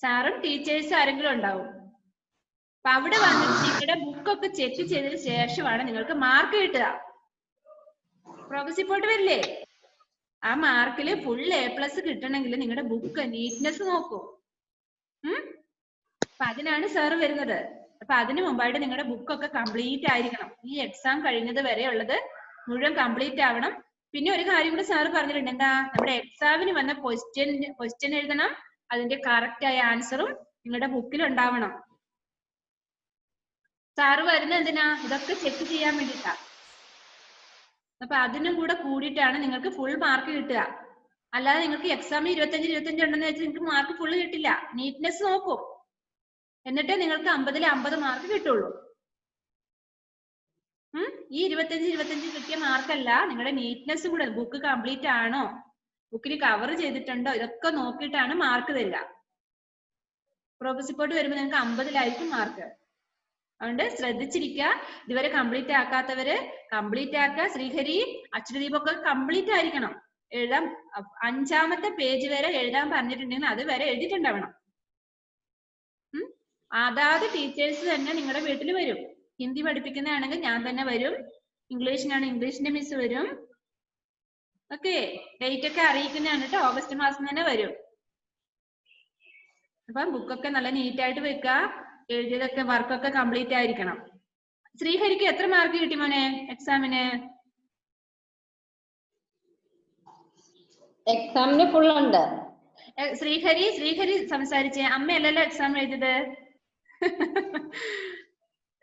സാറും ടീച്ചേഴ്സും ആരെങ്കിലും ഉണ്ടാവും. അപ്പൊ അവിടെ വന്നിട്ട് നിങ്ങളുടെ ബുക്കൊക്കെ ചെക്ക് ചെയ്തതിന് ശേഷമാണ് നിങ്ങൾക്ക് മാർക്ക് കിട്ടുക. പ്രോഗ്രസ് റിപ്പോർട്ട് വരില്ലേ? ആ മാർക്കില് ഫുൾ A+ കിട്ടണമെങ്കിൽ നിങ്ങളുടെ ബുക്ക് നീറ്റ്നെസ് നോക്കൂ. അപ്പൊ അതിനാണ് സാർ വരുന്നത്. അപ്പൊ അതിനു മുമ്പായിട്ട് നിങ്ങളുടെ ബുക്കൊക്കെ കംപ്ലീറ്റ് ആയിരിക്കണം. ഈ എക്സാം കഴിയുന്നത് വരെ ഉള്ളത് മുഴുവൻ കംപ്ലീറ്റ് ആവണം. പിന്നെ ഒരു കാര്യം കൂടെ സാറ് പറഞ്ഞിട്ടുണ്ട്. എന്താ? നമ്മുടെ എക്സാമിന് വന്ന ക്വസ്റ്റ്യൻ എഴുതണം, അതിന്റെ കറക്റ്റ് ആയ ആൻസറും നിങ്ങളുടെ ബുക്കിൽ ഉണ്ടാവണം. സാറ് വരുന്നത് എന്തിനാ? ഇതൊക്കെ ചെക്ക് ചെയ്യാൻ വേണ്ടിട്ടാ. അപ്പൊ അതിനും കൂടെ കൂടിയിട്ടാണ് നിങ്ങൾക്ക് ഫുൾ മാർക്ക് കിട്ടുക. അല്ലാതെ നിങ്ങൾക്ക് എക്സാമിന് 25 ഉണ്ടെന്ന് വെച്ചാൽ നിങ്ങൾക്ക് മാർക്ക് ഫുള്ള് കിട്ടില്ല. നീറ്റ്നെസ് നോക്കും, എന്നിട്ടേ നിങ്ങൾക്ക് 50-ൽ 50 മാർക്ക് കിട്ടുള്ളൂ. ഈ 25 കിട്ടിയ മാർക്കല്ല, നിങ്ങളുടെ നീറ്റ്നെസ് കൂടെ, ബുക്ക് കംപ്ലീറ്റ് ആണോ, ബുക്കിൽ കവർ ചെയ്തിട്ടുണ്ടോ, ഇതൊക്കെ നോക്കിയിട്ടാണ് മാർക്ക് തരിക. പ്രോഗ്രസ് റിപ്പോർട്ട് വരുമ്പോൾ നിങ്ങൾക്ക് 50-ലായിരിക്കും മാർക്ക്. അതുകൊണ്ട് ശ്രദ്ധിച്ചിരിക്കുക. ഇതുവരെ കംപ്ലീറ്റ് ആക്കാത്തവര് കംപ്ലീറ്റ് ആക്കുക. ശ്രീഹരി, അക്ഷരദീപമൊക്കെ കംപ്ലീറ്റ് ആയിരിക്കണം. എഴുതാൻ 5-ാമത്തെ പേജ് വരെ എഴുതാൻ പറഞ്ഞിട്ടുണ്ടെങ്കിൽ അത് വരെ എഴുതിയിട്ടുണ്ടാവണം. അതാത് ടീച്ചേഴ്സ് തന്നെ നിങ്ങളുടെ വീട്ടിൽ വരും. ഹിന്ദി പഠിപ്പിക്കുന്നതാണെങ്കിൽ ഞാൻ തന്നെ വരും, ഇംഗ്ലീഷിനാണ് ഇംഗ്ലീഷിന്റെ മിസ് വരും. ഓക്കെ, ഡേറ്റ് ഒക്കെ അറിയിക്കുന്നതാണ് കേട്ടോ. ഓഗസ്റ്റ് മാസം തന്നെ വരും. അപ്പൊ ബുക്കൊക്കെ നല്ല നീറ്റായിട്ട് വെക്കുക. എഴുതിയതൊക്കെ വർക്കൊക്കെ കംപ്ലീറ്റ് ആയിരിക്കണം. ശ്രീഹരിക്ക് എത്ര മാർക്ക് കിട്ടി മോനെ എക്സാമിന്? എക്സാമിന് ഫുൾ ഉണ്ട്. ശ്രീഹരി സംസാരിച്ചേ. അമ്മയല്ലല്ലോ എക്സാം എഴുതിയത്.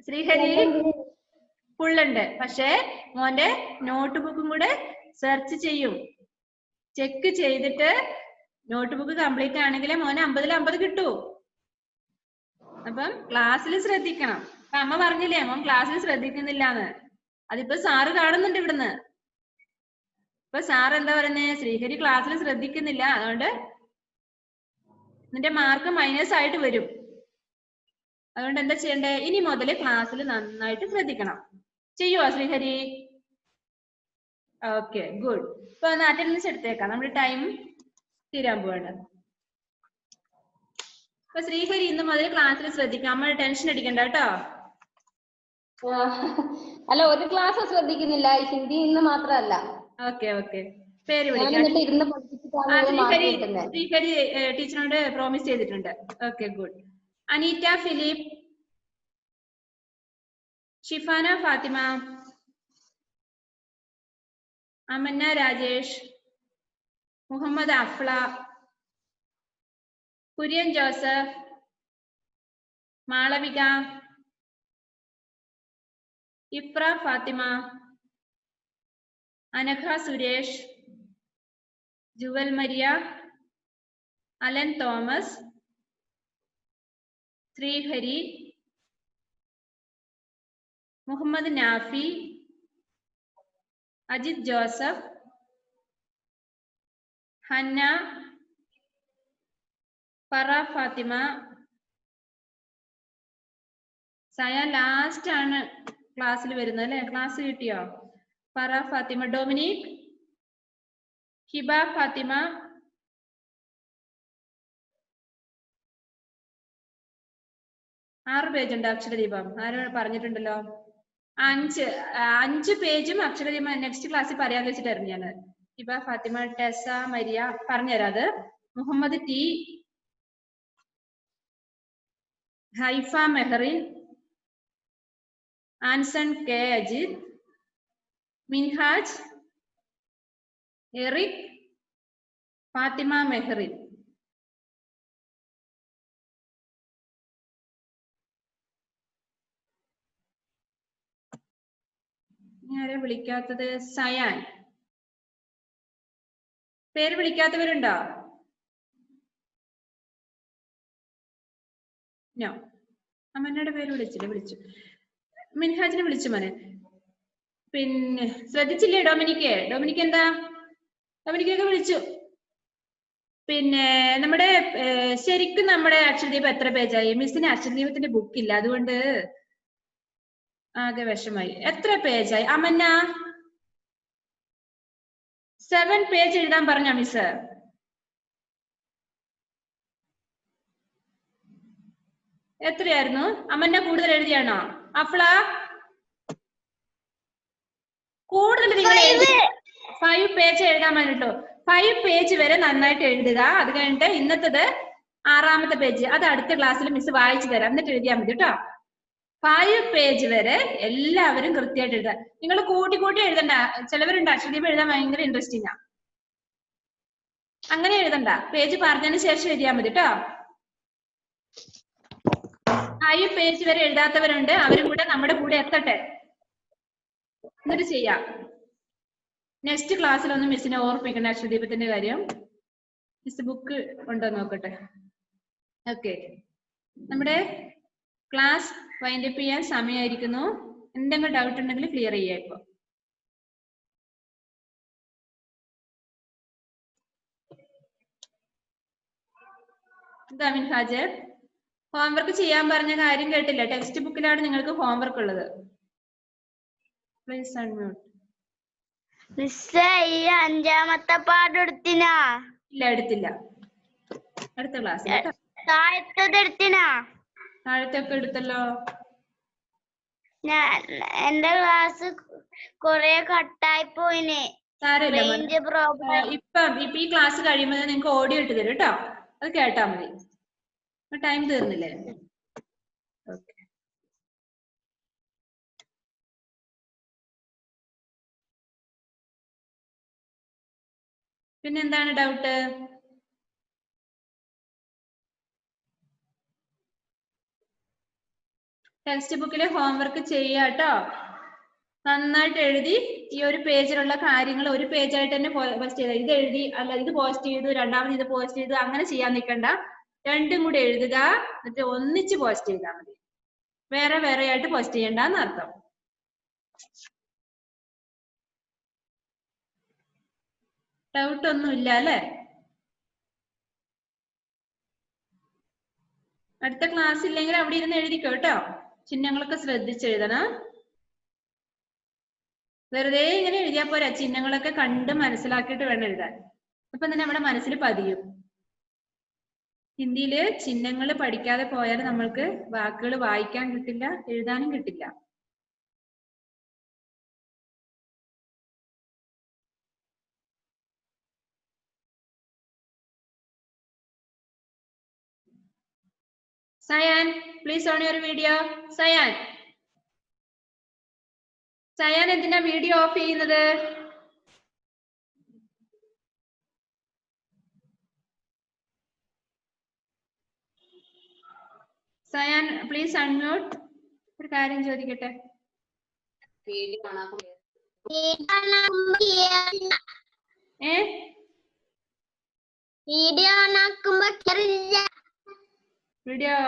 ശ്രീഹരി ഫുൾ ഉണ്ട്. പക്ഷെ മോന്റെ നോട്ട് ബുക്കും കൂടെ സെർച്ച് ചെയ്യും, ചെക്ക് ചെയ്തിട്ട് നോട്ട് ബുക്ക് കംപ്ലീറ്റ് ആണെങ്കിലേ മോനെ 50-ൽ 50 കിട്ടൂ. അപ്പം ക്ലാസ്സിൽ ശ്രദ്ധിക്കണം. അപ്പൊ അമ്മ പറഞ്ഞില്ലേ മോൻ ക്ലാസ്സിൽ ശ്രദ്ധിക്കുന്നില്ലാന്ന്. അതിപ്പോ സാറ് കാണുന്നുണ്ട് ഇവിടുന്ന്. ഇപ്പൊ സാർ എന്താ പറയുന്നേ? ശ്രീഹരി ക്ലാസ്സിൽ ശ്രദ്ധിക്കുന്നില്ല, അതുകൊണ്ട് നിന്റെ മാർക്ക് മൈനസ് ആയിട്ട് വരും. അതുകൊണ്ട് എന്താ ചെയ്യണ്ടേ? ഇനി മുതൽ ക്ലാസ്സിൽ നന്നായിട്ട് ശ്രദ്ധിക്കണം. ചെയ്യുവോ ശ്രീഹരി? Okay, good. ഇപ്പൊ ഒന്ന് അറ്റൻഡൻസ് എടുത്തേക്കാം, നമ്മുടെ ടൈം തീരാൻ പോവാണ്. അപ്പൊ ശ്രീഹരി ഇന്ന് മുതൽ ക്ലാസ്സിൽ ശ്രദ്ധിക്കാം. നമ്മൾ ടെൻഷൻ അടിക്കണ്ട കേട്ടോ. അല്ല, ഒരു ക്ലാസ് ശ്രദ്ധിക്കുന്നില്ല, ഹിന്ദി ഇന്ന് മാത്രമല്ല. ഓക്കെ ഓക്കെ, പേര് വിളിക്കാം. ശ്രീഹരി ടീച്ചറിനോട് പ്രോമിസ് ചെയ്തിട്ടുണ്ട്. Okay, good. Aneetta Philip, Shifana Fathima, Amanna Rajesh, Muhammad Afla, Kurian Joseph, Malavika, Ifra Fathima, Anagha Suresh, Jewel Maria, Alan Thomas, Sreehari, Muhammad Nafi, Ajith Joseph, Hanna, Farah Fathima, Saya last ആണ് ക്ലാസ്സിൽ വരുന്നത് അല്ലെ? ക്ലാസ് കിട്ടിയോ? ഫറ ഫാത്തിമ, ഡൊമിനിക്, ഹിബ ഫാത്തിമ, ആറ് പേജ് ഉണ്ട് അക്ഷരദീപം. ആരും പറഞ്ഞിട്ടുണ്ടല്ലോ. 5 പേജും അക്ഷരദീപം നെക്സ്റ്റ് ക്ലാസ്സിൽ പറയാന്ന് വെച്ചിട്ടായിരുന്നു ഞാൻ. ഹിബ ഫാത്തിമ, ടെസ മരിയ പറഞ്ഞുതരാം. അത് മുഹമ്മദ് ടി, ഹൈഫ മെഹറിൻ, ആൻസൺ കെ അജിത്, മിൻഹാജ്, എറിക്, ഫാത്തിമ മെഹറിൻ. ആരെ വിളിക്കാത്തത്? സയാൻ. പേര് വിളിക്കാത്തവരുണ്ടോ? നോ. അമന്നയുടെ പേര് വിളിച്ചു. മിൻഹാജിനെ വിളിച്ചു മോനെ. പിന്നെ ശ്രദ്ധിച്ചില്ലേ ഡൊമിനിക്ക് എന്താ? ഡൊമിനിക്കൊക്കെ വിളിച്ചു. പിന്നെ നമ്മുടെ ശരിക്കും നമ്മുടെ അക്ഷരദീപം എത്ര പേജായി? മിസ്സിന് അക്ഷരദീപത്തിന്റെ ബുക്ക് ഇല്ല, അതുകൊണ്ട് ആകെ വിഷമായി. എത്ര പേജായി അമന്ന? 7 പേജ് എഴുതാൻ പറഞ്ഞ മിസ്. എത്രയായിരുന്നു അമന്ന? കൂടുതൽ എഴുതിയാണോ? അഫ്ല കൂടുതൽ നിങ്ങൾ 5 പേജ് എഴുതാൻ പറഞ്ഞിട്ടോ. 5 പേജ് വരെ നന്നായിട്ട് എഴുതുക. അത് കഴിഞ്ഞിട്ട് ഇന്നത്തത് 6ാമത്തെ പേജ്, അത് അടുത്ത ക്ലാസ്സിൽ മിസ് വായിച്ചു തരാം, എന്നിട്ട് എഴുതിയാൽ മതി കേട്ടോ. 5 പേജ് വരെ എല്ലാവരും കൃത്യമായിട്ട് എഴുതുക. നിങ്ങൾ കൂട്ടി എഴുതണ്ട. ചിലവരുണ്ട് അക്ഷരദീപം എഴുതാൻ ഭയങ്കര ഇൻട്രസ്റ്റിംഗ് ആ, അങ്ങനെ എഴുതണ്ട. പേജ് പറഞ്ഞതിന് ശേഷം എഴുതിയാൽ മതി കേട്ടോ. 5 പേജ് വരെ എഴുതാത്തവരുണ്ട്, അവരും കൂടെ നമ്മുടെ കൂടെ എത്തട്ടെ, എന്നിട്ട് ചെയ്യാം. നെക്സ്റ്റ് ക്ലാസ്സിലൊന്നും മിസ്സിനെ ഓർപ്പിക്കണ്ട അക്ഷരദീപത്തിന്റെ കാര്യം. മിസ് ബുക്ക് ഉണ്ടോ നോക്കട്ടെ. ഓക്കെ, നമ്മുടെ ക്ലാസ് വൈൻഡപ്പ് ചെയ്യാൻ സമയമായിരിക്കുന്നു. എന്തെങ്കിലും ഡൗട്ട് ഉണ്ടെങ്കിൽ ക്ലിയർ ചെയ്യാം. ഇപ്പൊ എന്താ മിൻഹാജ്, ഹോംവർക്ക് ചെയ്യാൻ പറഞ്ഞ കാര്യം കേട്ടില്ല? ടെക്സ്റ്റ് ബുക്കിലാണ് നിങ്ങൾക്ക് ഹോംവർക്ക് ഉള്ളത്. Please unmute. ഈ 5ാമത്തെ പാഠം എടുത്തിനാ? ഇല്ല, എടുത്തില്ല. അടുത്ത ക്ലാസ്സിൽ താഴത്തൊക്കെ എടുത്തല്ലോ. എന്റെ ക്ലാസ് കൊറേ കട്ടായി പോയിന്. ഇപ്പൊ ഈ ക്ലാസ് കഴിയുമ്പോൾ നിങ്ങൾക്ക് ഓഡിയോ ഇട്ട് തരും കേട്ടോ, അത് കേട്ടാ മതി. ടൈം തീർന്നില്ലേ? ഓക്കെ. പിന്നെ എന്താണ് ഡൗട്ട്? ടെക്സ്റ്റ് ബുക്കിലെ ഹോംവർക്ക് ചെയ്യാട്ടോ. നന്നായിട്ട് എഴുതി ഈ ഒരു പേജിലുള്ള കാര്യങ്ങൾ ഒരു പേജായിട്ട് തന്നെ പോസ്റ്റ് ചെയ്ത. ഇത് എഴുതി അല്ല ഇത് പോസ്റ്റ് ചെയ്തു, രണ്ടാമത് ഇത് പോസ്റ്റ് ചെയ്തു, അങ്ങനെ ചെയ്യാൻ നിൽക്കണ്ട. രണ്ടും കൂടി എഴുതുക, എന്നിട്ട് ഒന്നിച്ച് പോസ്റ്റ് ചെയ്താൽ മതി. വേറെ വേറെ ആയിട്ട് പോസ്റ്റ് ചെയ്യണ്ടെന്ന് അർത്ഥം. ഡൗട്ട് ഒന്നും ഇല്ല അല്ലേ? അടുത്ത ക്ലാസ് ഇല്ലെങ്കിൽ അവിടെ ഇരുന്ന് എഴുതിക്കോ കേട്ടോ. ചിഹ്നങ്ങളൊക്കെ ശ്രദ്ധിച്ചെഴുതണം. വെറുതെ ഇങ്ങനെ എഴുതിയാ പോരാ, ചിഹ്നങ്ങളൊക്കെ കണ്ട് മനസ്സിലാക്കിയിട്ട് വേണം എഴുതാൻ. അപ്പൊ തന്നെ നമ്മുടെ മനസ്സിൽ പതിയും. ഹിന്ദിയില് ചിഹ്നങ്ങൾ പഠിക്കാതെ പോയാൽ നമ്മൾക്ക് വാക്കുകൾ വായിക്കാൻ കിട്ടില്ല, എഴുതാനും കിട്ടില്ല. Cyan, please on your video. Cyan എന്തിനാ വീഡിയോ ഓഫ് ചെയ്യുന്നത്? Cyan please unmute. ഒരു കാര്യം ചോദിക്കട്ടെ. വീഡിയോ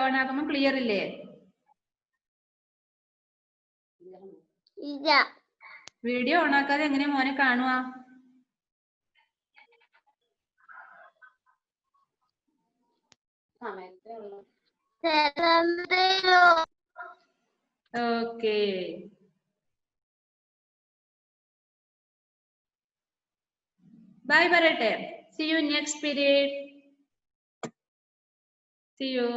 ഓൺ ആക്കുമ്പോ ക്ലിയർ ഇല്ലേ? ഇല്ല. വീഡിയോ ഓൺ ആക്കാതെ എങ്ങനെയാ മോനെ കാണുക? ഓക്കേ. ബൈ പറയട്ടെ. See you next period. See you.